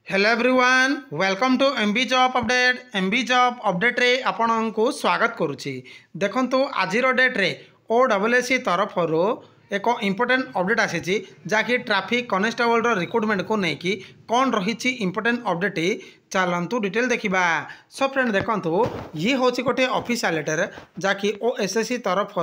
Hello everyone welcome to MB job update रे आपन को स्वागत करुच्ची। देखंतु आजिर डेट रे ओडब्ल्यूएससी तरफ एक इम्पोर्टेंट अपडेट आसी जहाँकि ट्रैफिक कांस्टेबल रिक्रुटमेंट को लेकिन कौन रही इम्पोर्टेंट अपडेट चलतु डिटेल देखा। सो फ्रेंड देखंतु ये हूँ गोटे ऑफिशियल लेटर जहाँकि ओएसएससी तरफ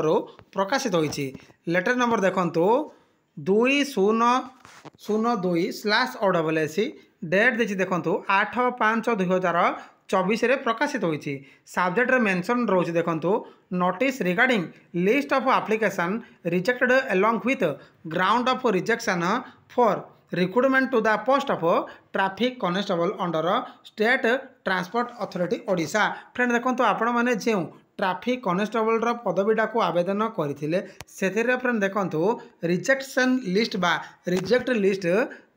प्रकाशित होती। लेटर नंबर देखंतु 2002/OSSC डेट देखिए देखो 8/5/2024 प्रकाशित होती। सब्जेक्ट मेंशन रोज देखो notice regarding list of application rejected along with ground of rejection for recruitment to the post of traffic constable under state transport authority Odisha. Friend देखो आपण मैंने जो ट्रैफिक कांस्टेबल पदवीटा को आवेदन करते फ्रेंड देखो रिजेक्शन लिस्ट बा रिजेक्ट लिस्ट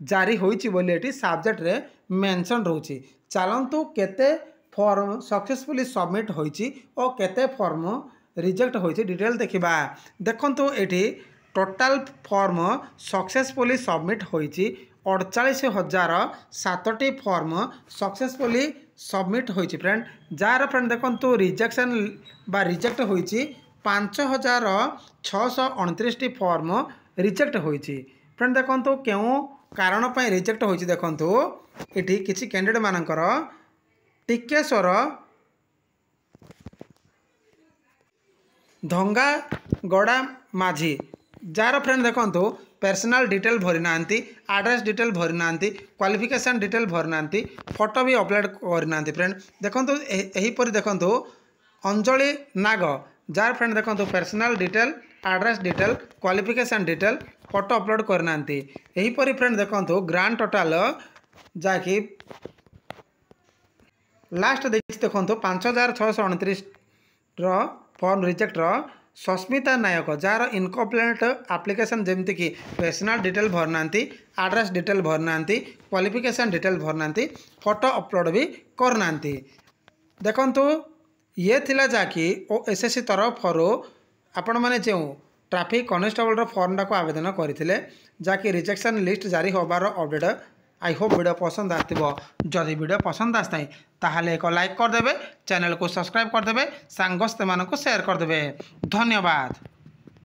जारी होती सब्जेक्ट रे मेंशन रोची। चलतु केते फॉर्म सक्सेसफुली सबमिट होती और केते फॉर्म रिजेक्ट होती डिटेल देखा। देखंतु एठी टोटाल फॉर्म सक्सेसफुली सबमिट होती 48,007टी फॉर्म सक्सेसफुली सबमिट होती। फ्रेंड जार फ्रेंड देखो रिजेक्शन बा रिजेक्ट होती 5,629टी फॉर्म रिजेक्ट होती। फ्रेंड देखो क्यों कारण पर रिजेक्ट होती देखो ये किसी कैंडिडेट मानकर टिकेश्वर धंगा गड़ा माझी जार फ्रेंड देखो पर्सनल डिटेल भरी ना एड्रेस डिटेल भरी ना क्वालिफिकेशन डिटेल भरी ना फोटो भी अपलोड करना। फ्रेंड देखो यहीपर देखो अंजलि नाग जार फ्रेंड देखो personal detail address detail qualification detail photo upload करना। यहीपर फ्रेंड देखो ग्रांड टोटाल जहाँकि लास्ट देखो 5,629 फॉर्म रिजेक्ट सस्मिता नायक जार इनकम्प्लीट एप्लिकेशन जमती कि पर्सनल डिटेल भरना एड्रेस डिटेल भरना क्वालिफिकेशन डिटेल भरना फोटो अपलोड भी करना। देखंतु ये थिला जाकि ओएसएससी तरफ आपण मैंने जो ट्रैफिक कांस्टेबल फॉर्मटा को आवेदन करते जहाँकि रिजेक्शन लिस्ट जारी होबार अपडेट। आई होप वीडियो पसंद आथिबो। जदि वीडियो पसंद आसताई ताहले एक लाइक करदेवे, चैनल को सब्सक्राइब करदेवे, सांगस्ते मानको शेयर करदेवे। धन्यवाद।